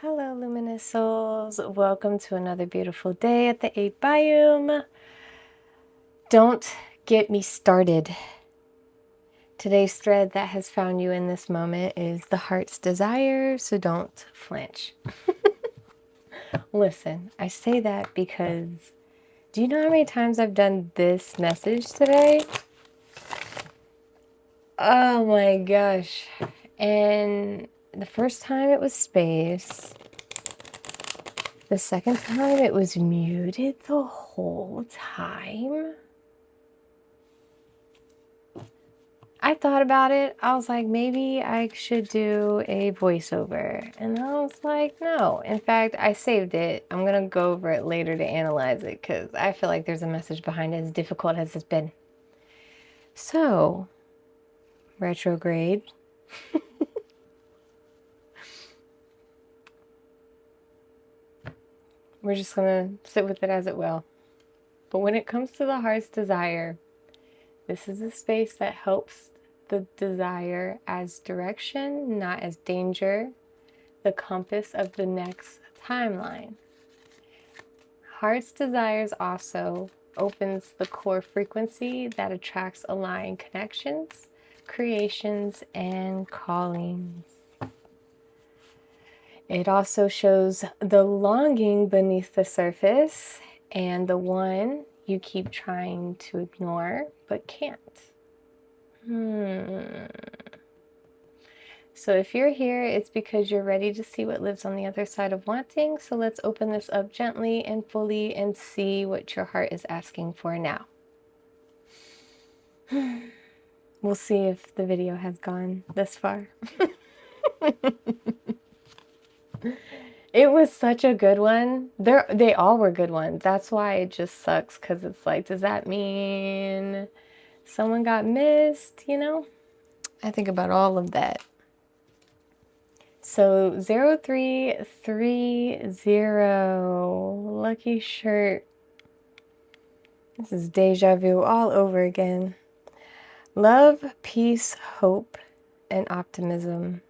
Hello, luminous souls. Welcome to another beautiful day at the 8th biome. Don't get me started. Today's thread that has found you in this moment is the heart's desire, so don't flinch. Listen, I say that because do you know how many times I've done this message today? Oh my gosh. And the first time it was space. The second time it was muted the whole time. I thought about it. I was like, maybe I should do a voiceover. And I was like, no. In fact, I saved it. I'm going to go over it later to analyze it because I feel like there's a message behind it, as difficult as it's been. So, retrograde. We're just going to sit with it as it will. But when it comes to the heart's desire, this is a space that helps the desire as direction, not as danger, the compass of the next timeline. Heart's desires also opens the core frequency that attracts aligned connections, creations, and callings. It also shows the longing beneath the surface and the one you keep trying to ignore but can't. So if you're here, it's because you're ready to see what lives on the other side of wanting. So let's open this up gently and fully and see what your heart is asking for now. We'll see if the video has gone this far. It was such a good one. They all were good ones. That's why it just sucks, because it's like, does that mean someone got missed, you know? I think about all of that. So 0330, lucky shirt. This is deja vu all over again. Love, peace, hope, and optimism.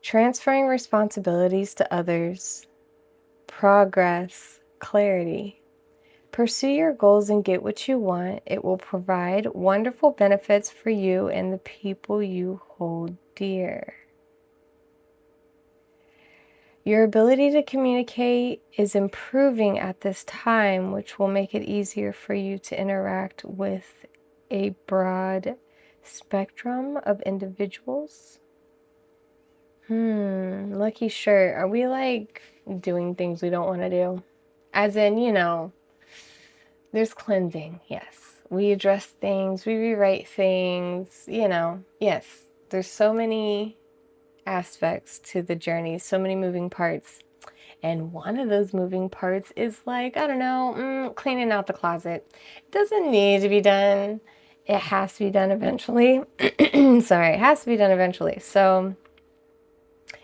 Transferring responsibilities to others. Progress, clarity. Pursue your goals and get what you want. It will provide wonderful benefits for you and the people you hold dear. Your ability to communicate is improving at this time, which will make it easier for you to interact with a broad spectrum of individuals. Lucky shirt. Are we like doing things we don't want to do? As in, you know, there's cleansing, yes. We address things, we rewrite things, you know, yes. There's so many aspects to the journey, so many moving parts. And one of those moving parts is like, I don't know, cleaning out the closet. It doesn't need to be done. It has to be done eventually. Sorry, it has to be done eventually. So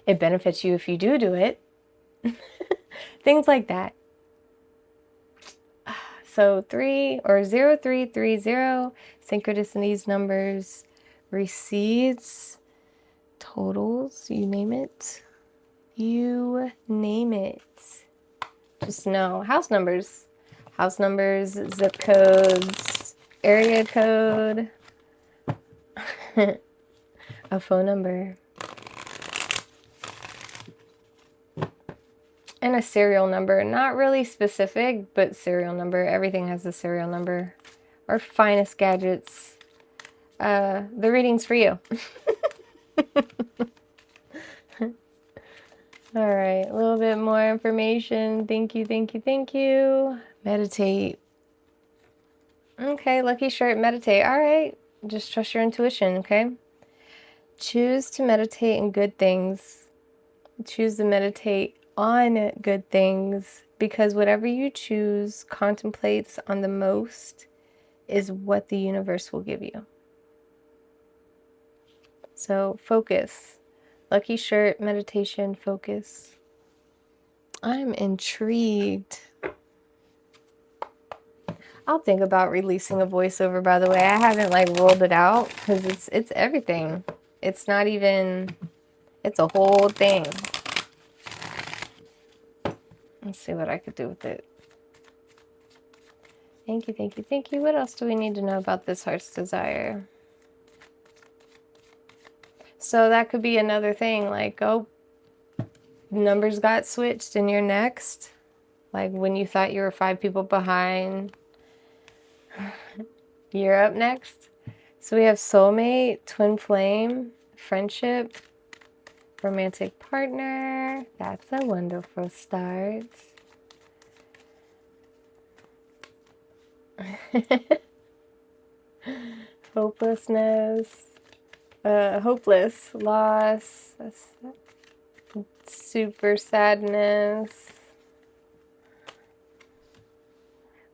it benefits you if you do it. Things like that. So 0330, synchronicities, numbers, receipts, totals, you name it. You name it. Just know house numbers, zip codes, area code, a phone number, and a serial number. Not really specific, but serial number. Everything has a serial number. Our finest gadgets. The reading's for you. All right, a little bit more information. Thank you, thank you, thank you. Meditate. Okay, lucky shirt, meditate. All right, just trust your intuition, okay? Choose to meditate in good things. Choose to meditate on good things, because whatever you choose contemplates on the most is what the universe will give you. So focus. Lucky shirt, meditation, focus. I'm intrigued. I'll think about releasing a voiceover, by the way. I haven't like rolled it out because it's everything. It's not even, it's a whole thing. Let's see what I could do with it. Thank you, thank you, thank you. What else do we need to know about this heart's desire? So that could be another thing, like, oh, numbers got switched and you're next. Like when you thought you were 5 people behind, you're up next. So we have soulmate, twin flame, friendship, romantic partner. That's a wonderful start. Hopelessness, hopeless, loss, super sadness.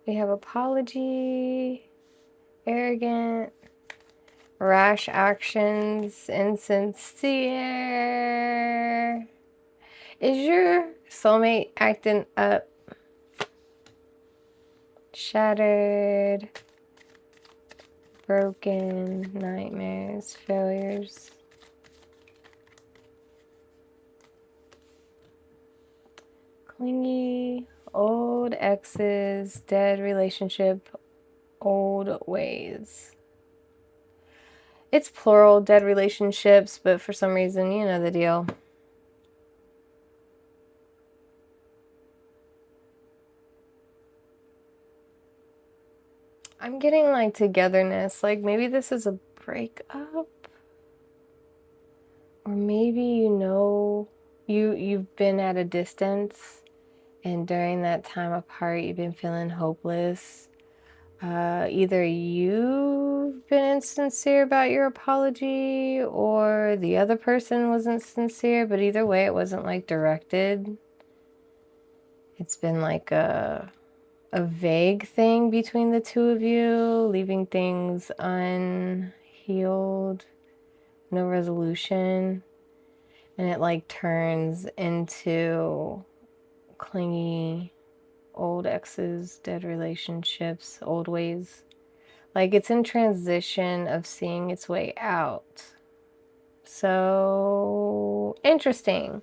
We have apology, arrogant, rash actions, insincere. Is your soulmate acting up? Shattered, broken, nightmares, failures. Clingy, old exes, dead relationship, old ways. It's plural, dead relationships, but for some reason, you know the deal. I'm getting like togetherness, like maybe this is a breakup. Or maybe you've been at a distance and during that time apart you've been feeling hopeless. Either you've been insincere about your apology or the other person wasn't sincere, but either way it wasn't like directed. It's been like a vague thing between the two of you, leaving things unhealed, no resolution, and it like turns into clingy old exes, dead relationships, old ways. Like it's in transition of seeing its way out. So interesting.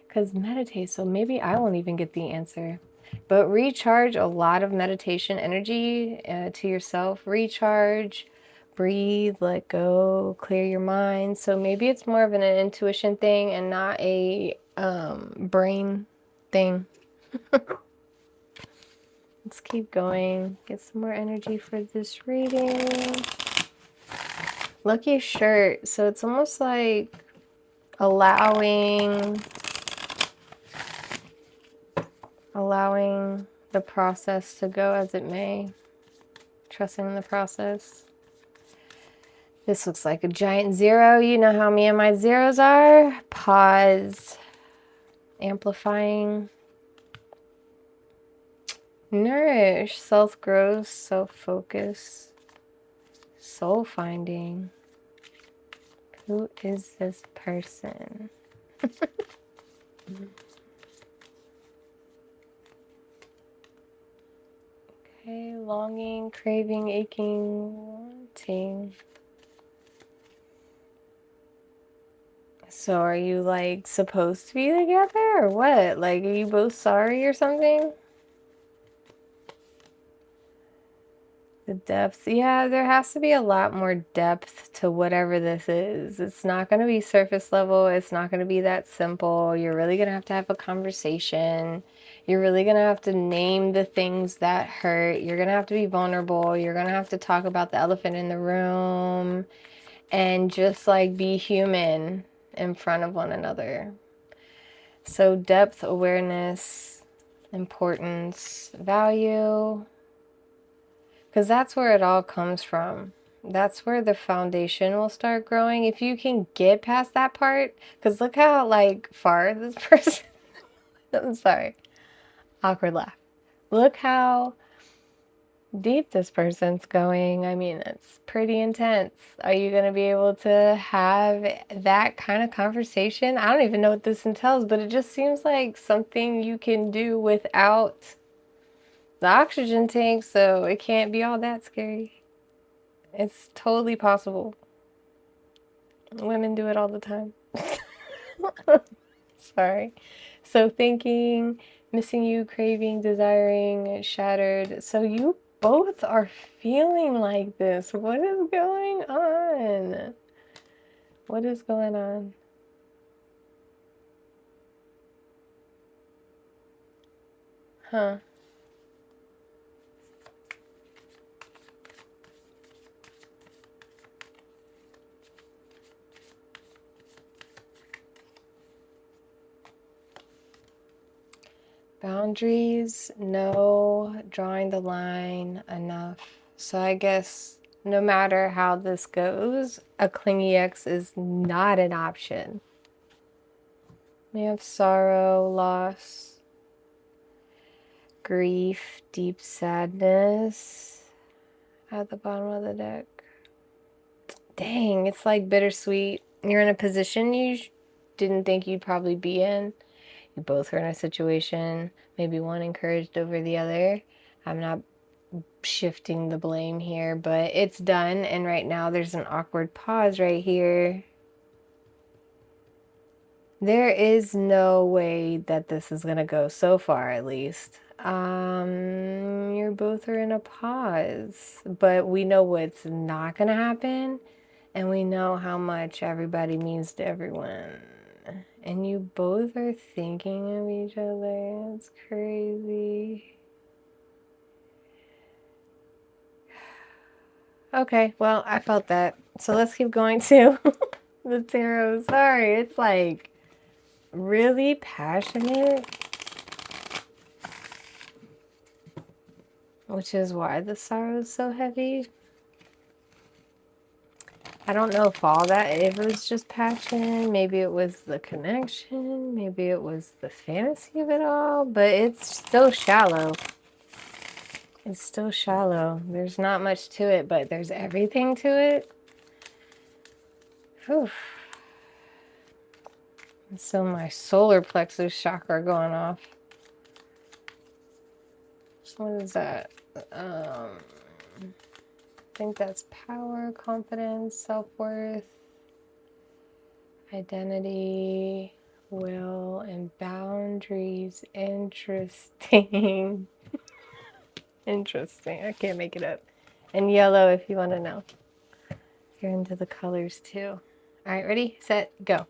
Because meditate, so maybe I won't even get the answer. But recharge a lot of meditation energy to yourself. Recharge, breathe, let go, clear your mind. So maybe it's more of an intuition thing and not a brain thing. Let's keep going. Get some more energy for this reading. Lucky shirt. So it's almost like allowing the process to go as it may. Trusting the process. This looks like a giant 0. You know how me and my zeros are. Pause. Amplifying. Nourish. Self-growth. Self-focus. Soul finding. Who is this person? Okay, longing, craving, aching, wanting. So are you like supposed to be together or what? Like are you both sorry or something? The depth. Yeah, there has to be a lot more depth to whatever this is. It's not going to be surface level. It's not going to be that simple. You're really going to have a conversation. You're really going to have to name the things that hurt. You're going to have to be vulnerable. You're going to have to talk about the elephant in the room and just like be human in front of one another. So depth, awareness, importance, value. Because that's where it all comes from. That's where the foundation will start growing. If you can get past that part, because look how like far this person, I'm sorry, awkward laugh. Look how deep this person's going. I mean, it's pretty intense. Are you going to be able to have that kind of conversation? I don't even know what this entails, but it just seems like something you can do without the oxygen tank, so it can't be all that scary. It's totally possible. Women do it all the time. Sorry. So thinking, missing you, craving, desiring, shattered. So you both are feeling like this. What is going on? What is going on? Huh. Boundaries, no, drawing the line, enough. So I guess no matter how this goes, a clingy ex is not an option. We have sorrow, loss, grief, deep sadness at the bottom of the deck. Dang, it's like bittersweet. You're in a position you didn't think you'd probably be in. You both are in a situation, maybe one encouraged over the other. I'm not shifting the blame here, but it's done, and right now there's an awkward pause right here. There is no way that this is gonna go, so far at least. You both are in a pause, but we know what's not gonna happen, and we know how much everybody means to everyone. And you both are thinking of each other. It's crazy. Okay, well, I felt that. So let's keep going to the tarot. Sorry, it's like really passionate, which is why the sorrow is so heavy. I don't know if all that, if it was just passion, maybe it was the connection, maybe it was the fantasy of it all, but it's still shallow. It's still shallow. There's not much to it, but there's everything to it. Whew. So my solar plexus chakra going off. So what is that? I think that's power, confidence, self-worth, identity, will, and boundaries. Interesting. Interesting. I can't make it up. And yellow if you want to know. You're into the colors too. All right, ready, set, go.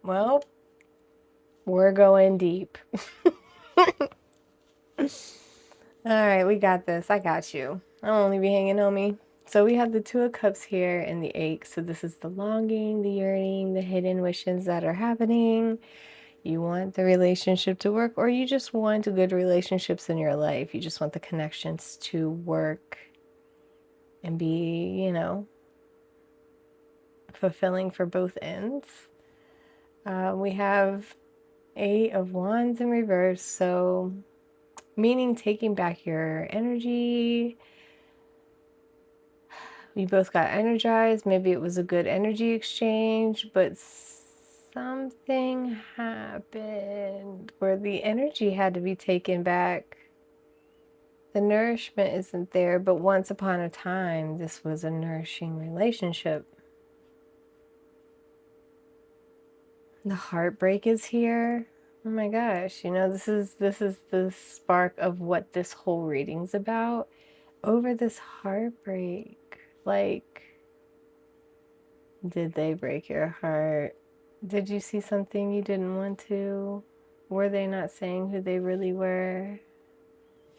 Well, we're going deep. All right, we got this. I got you. I'll only be hanging on me. So we have the Two of Cups here and the Eight. So this is the longing, the yearning, the hidden wishes that are happening. You want the relationship to work, or you just want good relationships in your life. You just want the connections to work and be, fulfilling for both ends. We have Eight of Wands in reverse, so meaning taking back your energy. You both got energized. Maybe it was a good energy exchange, but something happened where the energy had to be taken back. The nourishment isn't there, but once upon a time, this was a nourishing relationship. The heartbreak is here. Oh my gosh, this is the spark of what this whole reading's about. Over this heartbreak. Like, did they break your heart? Did you see something you didn't want to? Were they not saying who they really were?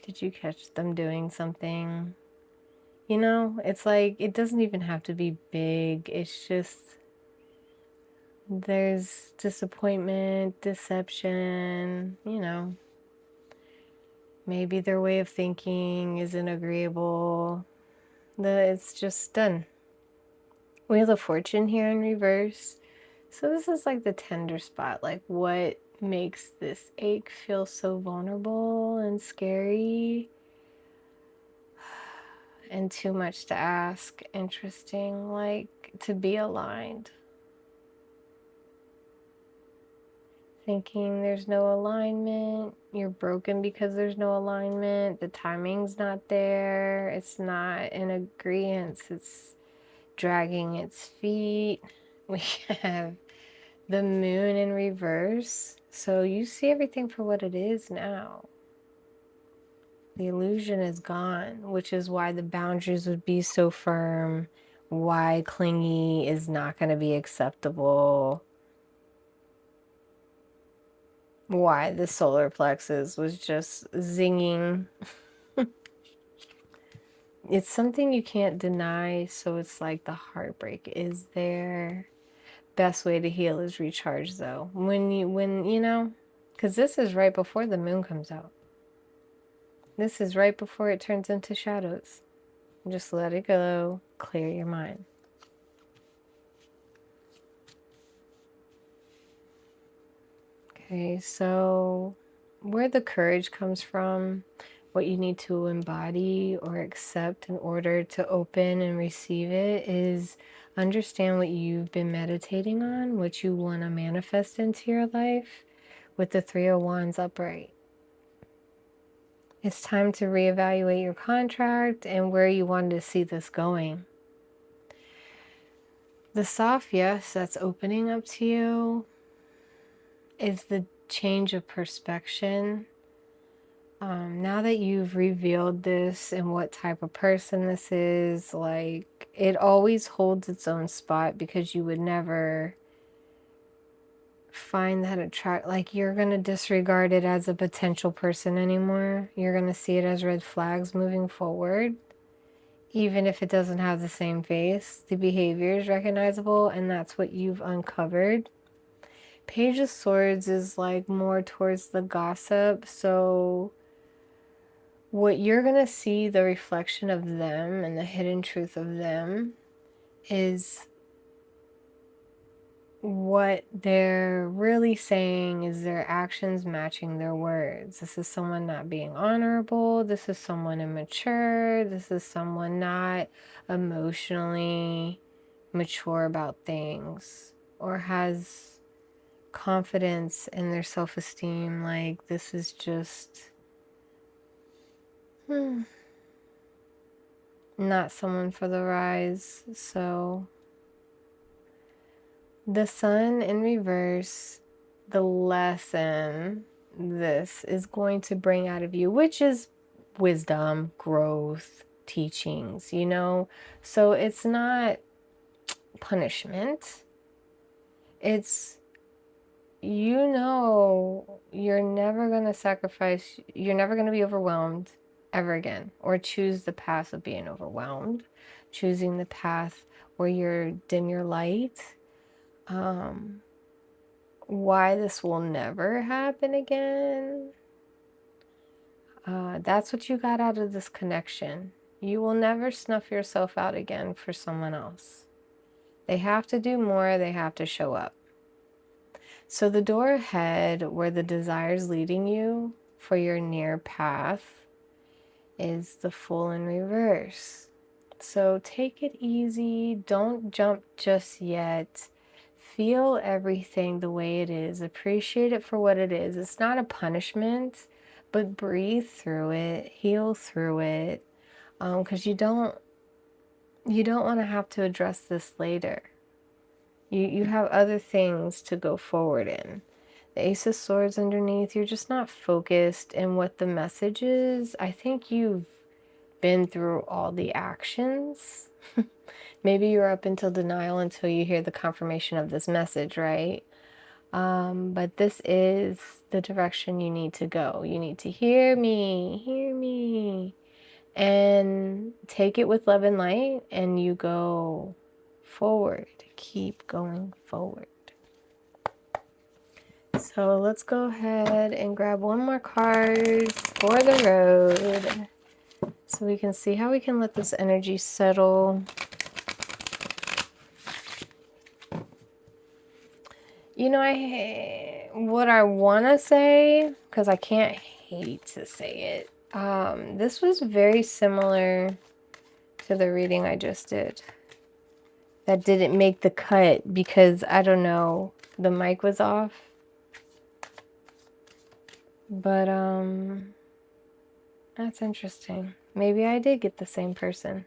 Did you catch them doing something? It's like, it doesn't even have to be big. It's just, there's disappointment, deception, maybe their way of thinking isn't agreeable. It's just done. We have the Fortune here in reverse. So this is like the tender spot, like what makes this ache feel so vulnerable and scary and too much to ask. Interesting, like to be aligned. thinking there's no alignment. You're broken because there's no alignment. The timing's not there. It's not in agreement. It's dragging its feet. We have the moon in reverse. So you see everything for what it is now. The illusion is gone, which is why the boundaries would be so firm, why clingy is not going to be acceptable, why the solar plexus was just zinging. It's something you can't deny, so it's like the heartbreak is there. Best way to heal is recharge, though. When you know, because this is right before the moon comes out. This is right before it turns into shadows. Just let it go, clear your mind. Okay, so where the courage comes from, what you need to embody or accept in order to open and receive it is understand what you've been meditating on, what you want to manifest into your life with the Three of Wands upright. It's time to reevaluate your contract and where you wanted to see this going. The soft yes that's opening up to you is the change of perspective. Now that you've revealed this and what type of person this is, like, it always holds its own spot because you would never find that like, you're going to disregard it as a potential person anymore. You're going to see it as red flags moving forward. Even if it doesn't have the same face, the behavior is recognizable, and that's what you've uncovered. Page of Swords is like more towards the gossip, so what you're going to see, the reflection of them and the hidden truth of them, is what they're really saying is their actions matching their words. This is someone not being honorable. This is someone immature. This is someone not emotionally mature about things or has confidence in their self-esteem. Like, this is just not someone for the rise. So the sun in reverse, the lesson this is going to bring out of you, which is wisdom, growth, teachings, you know? So it's not punishment. It's, you know, you're never going to sacrifice, you're never going to be overwhelmed ever again, or choose the path of being overwhelmed, choosing the path where you're dim your light. Why this will never happen again, that's what you got out of this connection. You will never snuff yourself out again for someone else. They have to do more, they have to show up. So the door ahead where the desire is leading you for your near path is the Fool in reverse. So take it easy, don't jump just yet. Feel everything the way it is. Appreciate it for what it is. It's not a punishment, but breathe through it, heal through it, because you don't want to have to address this later. You have other things to go forward in. The Ace of Swords underneath, you're just not focused in what the message is. I think you've been through all the actions. Maybe you're up until denial until you hear the confirmation of this message, right? But this is the direction you need to go. You need to hear me, and take it with love and light, and you go forward. Keep going forward. So let's go ahead and grab one more card for the road so we can see how we can let this energy settle. You know, what I want to say, because I can't hate to say it, this was very similar to the reading I just did. That didn't make the cut because, I don't know, the mic was off. But, that's interesting. Maybe I did get the same person.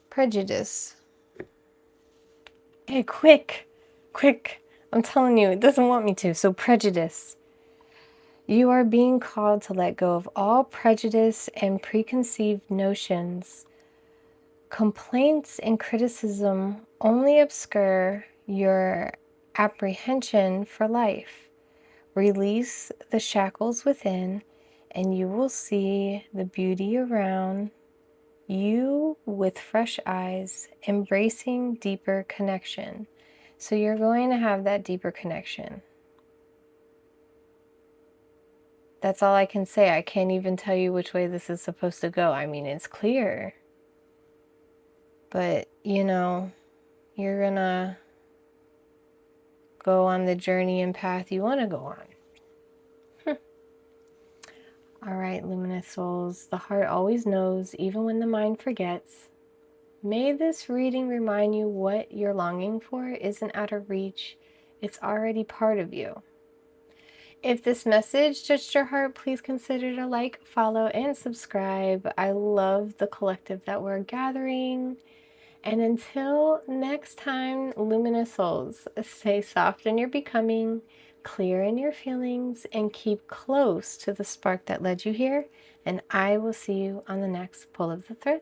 Prejudice. Hey, quick! I'm telling you, it doesn't want me to. So, prejudice. You are being called to let go of all prejudice and preconceived notions. Complaints and criticism only obscure your apprehension for life. Release the shackles within, and you will see the beauty around you with fresh eyes, embracing deeper connection. So you're going to have that deeper connection. That's all I can say. I can't even tell you which way this is supposed to go. I mean, it's clear. But, you know, you're gonna go on the journey and path you want to go on. All right, luminous souls. The heart always knows, even when the mind forgets. May this reading remind you what you're longing for isn't out of reach. It's already part of you. If this message touched your heart, please consider to like, follow, and subscribe. I love the collective that we're gathering. And until next time, luminous souls, stay soft in your becoming, clear in your feelings, and keep close to the spark that led you here. And I will see you on the next pull of the thread.